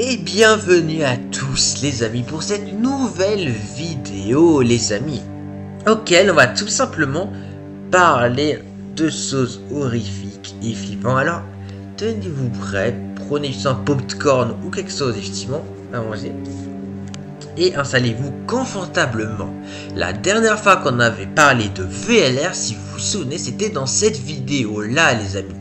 Et bienvenue à tous les amis pour cette nouvelle vidéo les amis, auquel on va tout simplement parler de choses horrifiques et flippantes. Alors tenez-vous prêts, prenez un popcorn ou quelque chose effectivement à manger et installez-vous confortablement. La dernière fois qu'on avait parlé de VLR, si vous vous souvenez, c'était dans cette vidéo là les amis,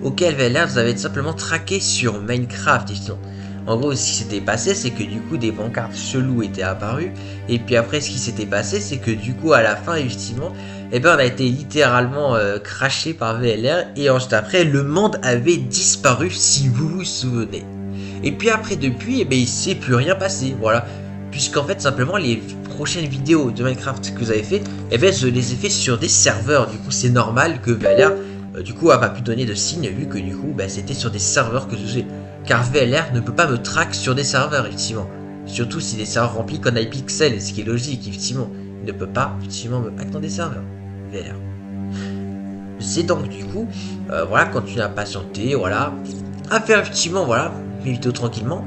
auquel VLR vous avez tout simplement traqué sur Minecraft effectivement. En gros, ce qui s'était passé, c'est que du coup, des pancartes cheloues étaient apparues. Et puis après, ce qui s'était passé, c'est que du coup, à la fin, effectivement, eh ben, on a été littéralement craché par VLR. Et ensuite après, le monde avait disparu, si vous vous souvenez. Et puis après, depuis, eh ben, il ne s'est plus rien passé. Voilà. Puisqu'en fait, simplement, les prochaines vidéos de Minecraft que vous avez fait, eh ben, je les ai fait sur des serveurs. Du coup, c'est normal que VLR, du coup, a pas pu donner de signe, vu que du coup, bah, c'était sur des serveurs que je faisais. Car VLR ne peut pas me track sur des serveurs, effectivement. Surtout si des serveurs remplis comme iPixel, ce qui est logique, effectivement. Il ne peut pas, effectivement, me hack dans des serveurs. VLR. C'est donc, du coup, voilà, continuer à patienter, voilà. À faire, effectivement, voilà, mes vidéos tranquillement.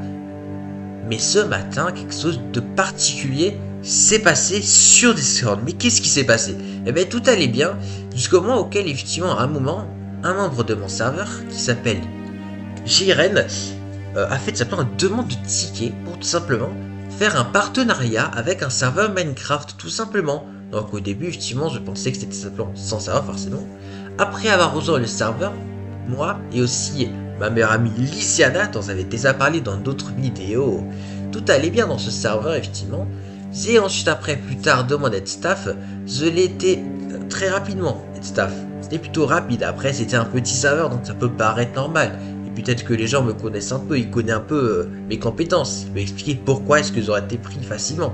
Mais ce matin, quelque chose de particulier s'est passé sur Discord. Mais qu'est-ce qui s'est passé? Eh bien, tout allait bien, jusqu'au moment auquel, effectivement, à un moment, un membre de mon serveur, qui s'appelle Jiren, a fait simplement une demande de ticket pour tout simplement faire un partenariat avec un serveur Minecraft, tout simplement. Donc au début, effectivement, je pensais que c'était simplement sans serveur, forcément. Après avoir rejoint le serveur, moi et aussi ma meilleure amie Lysiana, dont j'avais déjà parlé dans d'autres vidéos, tout allait bien dans ce serveur, effectivement. J'ai ensuite, après, plus tard, demandé de staff. Je l'ai été très rapidement, de staff. C'était plutôt rapide. Après, c'était un petit serveur, donc ça peut paraître normal. Peut-être que les gens me connaissent un peu, ils connaissent un peu mes compétences. Je vais expliquer pourquoi est-ce que j'aurais été pris facilement.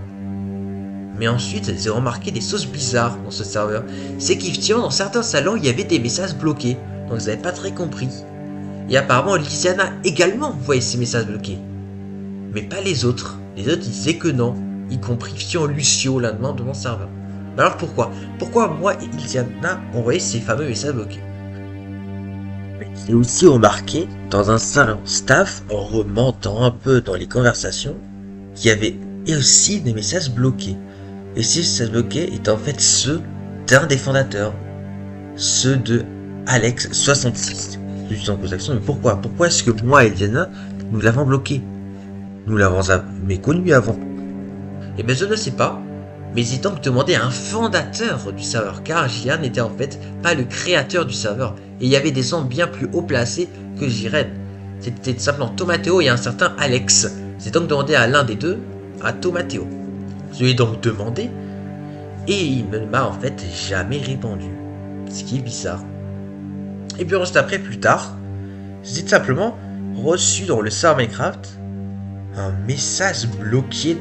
Mais ensuite, j'ai remarqué des choses bizarres dans ce serveur. C'est qu'effectivement, dans certains salons, il y avait des messages bloqués. Donc, je n'avais pas très compris. Et apparemment, Lysiana également voyait ces messages bloqués. Mais pas les autres. Les autres, ils disaient que non. Y compris Lucio, l'un de mon serveur. Mais alors pourquoi? Pourquoi moi et Lysiana envoyaient ces fameux messages bloqués? J'ai aussi remarqué dans un salon staff, en remontant un peu dans les conversations, qu'il y avait aussi des messages bloqués. Et ces messages bloqués étaient en fait ceux d'un des fondateurs, ceux de Alex66. Je suis en conversation, mais pourquoi? Pourquoi est-ce que moi et Diana, nous l'avons bloqué? Nous l'avons jamais connu avant. Eh bien je ne sais pas. Mais j'ai donc demandé à un fondateur du serveur, car Jiren n'était en fait pas le créateur du serveur. Et il y avait des gens bien plus haut placés que Jiren. C'était simplement Tomateo et un certain Alex. J'ai donc demandé à l'un des deux, à Tomateo. Je lui ai donc demandé, et il ne m'a en fait jamais répondu. Ce qui est bizarre. Et puis juste après, plus tard, j'ai simplement reçu dans le serveur Minecraft un message bloqué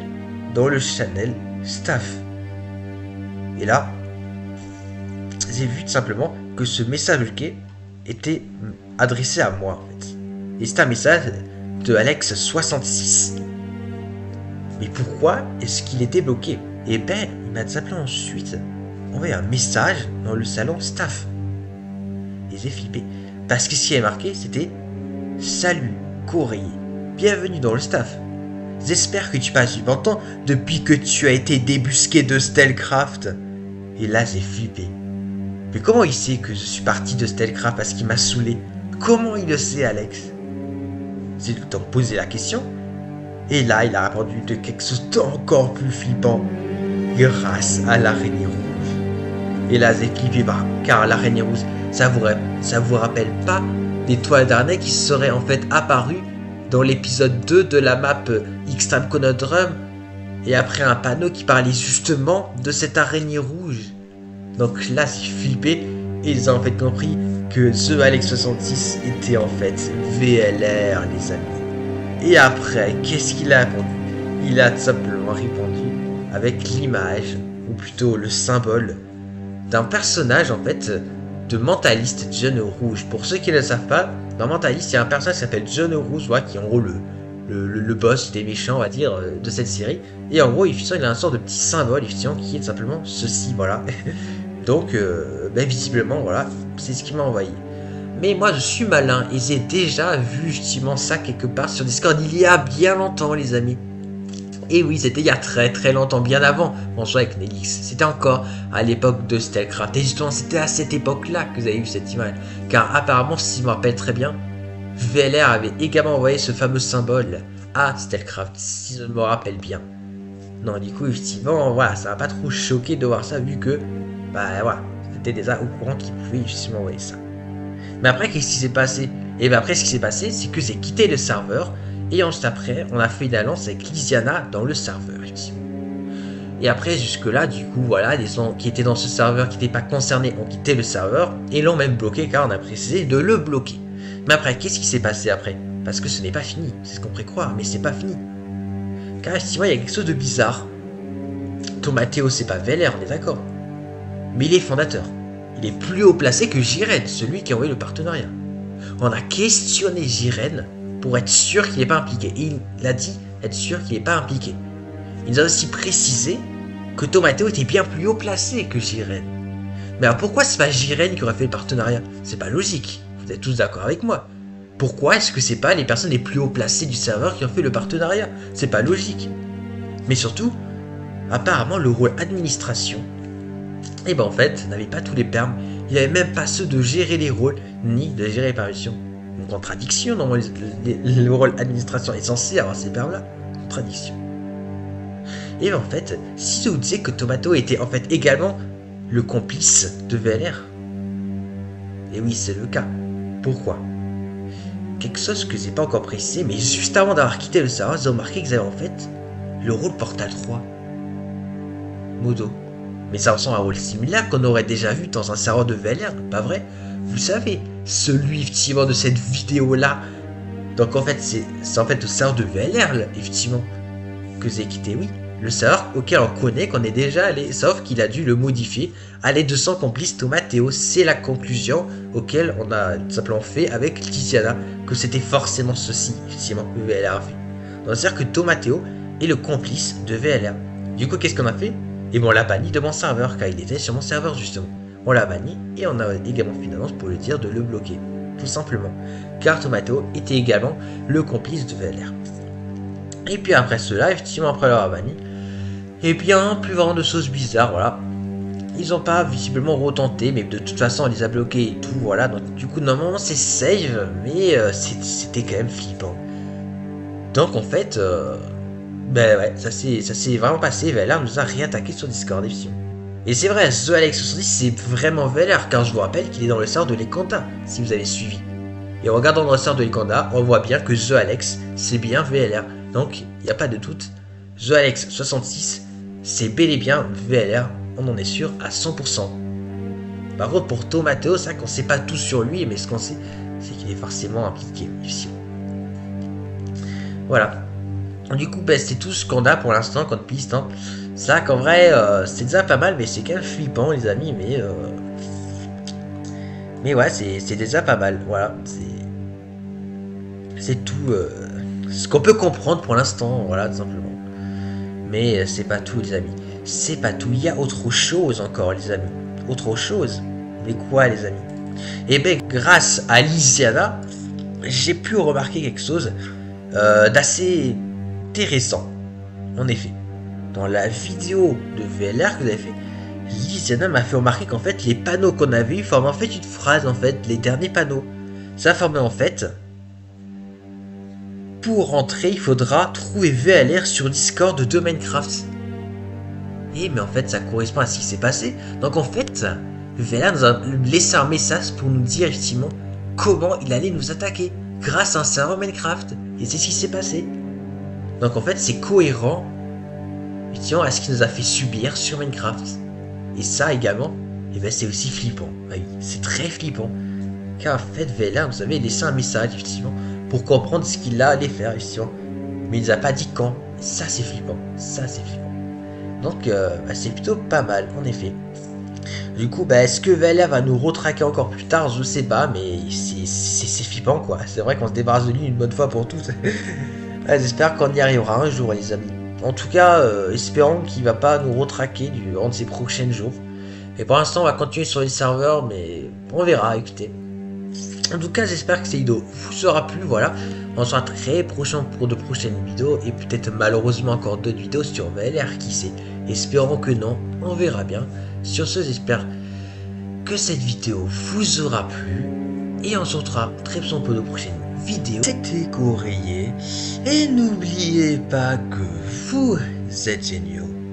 dans le channel staff. Et là, j'ai vu tout simplement que ce message bloqué était adressé à moi en fait. Et c'est un message de Alex66. Mais pourquoi est-ce qu'il était bloqué? Et ben, il m'a simplement ensuite envoyé un message dans le salon staff. Et j'ai flippé. Parce que ce qui est marqué, c'était « Salut, courrier, bienvenue dans le staff. J'espère que tu passes du bon temps depuis que tu as été débusqué de Stealthcraft. » Et là, j'ai flippé. Mais comment il sait que je suis parti de Stealthcraft parce qu'il m'a saoulé? Comment il le sait, Alex? J'ai donc posé la question. Et là, il a répondu de quelque chose d'encore plus flippant. Grâce à l'araignée rouge. Et là, j'ai flippé car l'araignée rouge, ça vous rappelle pas des toiles d'araignée qui seraient en fait apparues dans l'épisode 2 de la map Extreme Conundrum, et après un panneau qui parlait justement de cette araignée rouge. Donc là, j'ai flippé et ils ont en fait compris que ce Alex66 était en fait VLR, les amis. Et après, qu'est-ce qu'il a répondu? Il a tout simplement répondu avec l'image, ou plutôt le symbole, d'un personnage en fait de Mentalist John Rouge. Pour ceux qui ne le savent pas, dans Mentalist, il y a un personnage qui s'appelle John Rouge, voilà, qui est en gros le boss des méchants, on va dire, de cette série. Et en gros, il a un sort de petit symbole, effectivement, qui est tout simplement ceci, voilà. Donc, ben, visiblement, voilà, c'est ce qu'il m'a envoyé. Mais moi je suis malin et j'ai déjà vu justement ça quelque part sur Discord il y a bien longtemps les amis. Et oui, c'était il y a très longtemps, bien avant on jouait avec Nelix. C'était encore à l'époque de Stealthcraft. Et justement, c'était à cette époque-là que vous avez eu cette image. Car apparemment, si je me rappelle très bien, VLR avait également envoyé ce fameux symbole à Stealthcraft, si je me rappelle bien. Non, du coup, effectivement, voilà, ça m'a pas trop choqué de voir ça, vu que, bah voilà, c'était déjà au courant qu'il pouvait justement envoyer ça. Mais après, qu'est-ce qui s'est passé? Et bien après, ce qui s'est passé, c'est que j'ai quitté le serveur. Et ensuite après, on a fait une alliance avec Lysiana dans le serveur, effectivement. Et après, jusque-là, du coup, voilà, les gens qui étaient dans ce serveur, qui n'étaient pas concernés, ont quitté le serveur et l'ont même bloqué, car on a précisé de le bloquer. Mais après, qu'est-ce qui s'est passé après? Parce que ce n'est pas fini, c'est ce qu'on pourrait croire, mais c'est pas fini. Car effectivement, il y a quelque chose de bizarre. Tomateo, c'est pas Veller, on est d'accord. Mais il est fondateur. Il est plus haut placé que Jiren, celui qui a envoyé le partenariat. On a questionné Jiren pour être sûr qu'il n'est pas impliqué. Et il a dit être sûr qu'il n'est pas impliqué. Il nous a aussi précisé que Tomateo était bien plus haut placé que Jiren. Mais alors pourquoi c'est pas Jiren qui aurait fait le partenariat? C'est pas logique. Vous êtes tous d'accord avec moi. Pourquoi est-ce que c'est pas les personnes les plus haut placées du serveur qui ont fait le partenariat? C'est pas logique. Mais surtout, apparemment le rôle administration, et ben en fait, n'avait pas tous les permes. Il n'avait même pas ceux de gérer les rôles, ni de gérer les permissions. Une contradiction, normalement le rôle administration est censé avoir ces permes-là. Contradiction. Et en fait, si je vous disais que Tomateo était en fait également le complice de VLR, et oui, c'est le cas. Pourquoi? Quelque chose que j'ai pas encore précisé, mais juste avant d'avoir quitté le serveur, j'ai remarqué qu'ils avaient en fait le rôle Portal 3. Modo. Mais ça ressemble à un rôle similaire qu'on aurait déjà vu dans un serveur de VLR, pas vrai? Vous savez, celui effectivement de cette vidéo-là. Donc en fait, c'est en fait le serveur de VLR, là, effectivement, que j'ai quitté, oui. Le serveur auquel on connaît qu'on est déjà allé, sauf qu'il a dû le modifier à l'aide de son complice Tomateo. C'est la conclusion auquel on a tout simplement fait avec Lysiana, que c'était forcément ceci, effectivement, que VLR a fait. Donc c'est-à-dire que Tomateo est le complice de VLR. Du coup, qu'est-ce qu'on a fait? Et bon, on l'a banni de mon serveur, car il était sur mon serveur justement. On l'a banni et on a également fait une annonce pour lui dire de le bloquer. Tout simplement. Car Tomateo était également le complice de VLR. Et puis après cela, effectivement, après l'avoir banni, et bien, plus vraiment de choses bizarres, voilà. Ils n'ont pas visiblement retenté, mais de toute façon, on les a bloqués et tout, voilà. Donc du coup, normalement, c'est save, mais c'était quand même flippant. Donc en fait, ben ouais, ça s'est vraiment passé. VLR nous a réattaqué sur Discord, effectivement. Et c'est vrai, The Alex 70, c'est vraiment VLR, car je vous rappelle qu'il est dans le serveur de l'Ekanda, si vous avez suivi. Et en regardant dans le serveur de l'Ekanda, on voit bien que The Alex, c'est bien VLR. Donc, il n'y a pas de doute. The Alex 66, c'est bel et bien VLR, on en est sûr à 100%. Par contre, pour Tomateo, c'est vrai qu'on ne sait pas tout sur lui, mais ce qu'on sait, c'est qu'il est forcément impliqué ici. Voilà. Du coup, ben, c'est tout ce qu'on a pour l'instant comme piste. Hein. C'est vrai qu'en vrai, c'est déjà pas mal, mais c'est quand même flippant, les amis. Mais ouais, c'est déjà pas mal. Voilà, c'est tout ce qu'on peut comprendre pour l'instant. Voilà, tout simplement. Mais c'est pas tout, les amis. C'est pas tout. Il y a autre chose encore, les amis. Autre chose. Mais quoi, les amis? Et bien, grâce à Lysiana, j'ai pu remarquer quelque chose d'assez intéressant. En effet, dans la vidéo de VLR que vous avez fait, Lysiana m'a fait remarquer qu'en fait, les panneaux qu'on avait eu formaient en fait une phrase, en fait, les derniers panneaux. Ça formait en fait... Pour rentrer, il faudra trouver VLR sur Discord de Minecraft. Et mais en fait, ça correspond à ce qui s'est passé. Donc en fait, VLR nous a laissé un message pour nous dire effectivement comment il allait nous attaquer grâce à un serveur Minecraft. Et c'est ce qui s'est passé. Donc en fait, c'est cohérent effectivement à ce qu'il nous a fait subir sur Minecraft. Et ça également, et ben c'est aussi flippant. Ah oui, c'est très flippant. Car en fait, VLR nous avait laissé un message effectivement pour comprendre ce qu'il allait faire, effectivement. Mais il nous a pas dit quand. Ça, c'est flippant. Ça, c'est flippant. Donc, bah, c'est plutôt pas mal, en effet. Du coup, bah, est-ce que VLR va nous retraquer encore plus tard? Je sais pas, mais c'est flippant, quoi. C'est vrai qu'on se débarrasse de lui une bonne fois pour toutes. Ouais, j'espère qu'on y arrivera un jour, les amis. En tout cas, espérons qu'il va pas nous retraquer durant ces prochains jours. Et pour l'instant, on va continuer sur les serveurs, mais on verra, écoutez. En tout cas, j'espère que cette vidéo vous aura plu. Voilà, on sera très prochain pour de prochaines vidéos et peut-être malheureusement encore d'autres vidéos sur VLR, qui sait. Espérons que non, on verra bien. Sur ce, j'espère que cette vidéo vous aura plu et on se retrouvera très bientôt pour de prochaines vidéos. C'était Coréier et n'oubliez pas que vous êtes géniaux.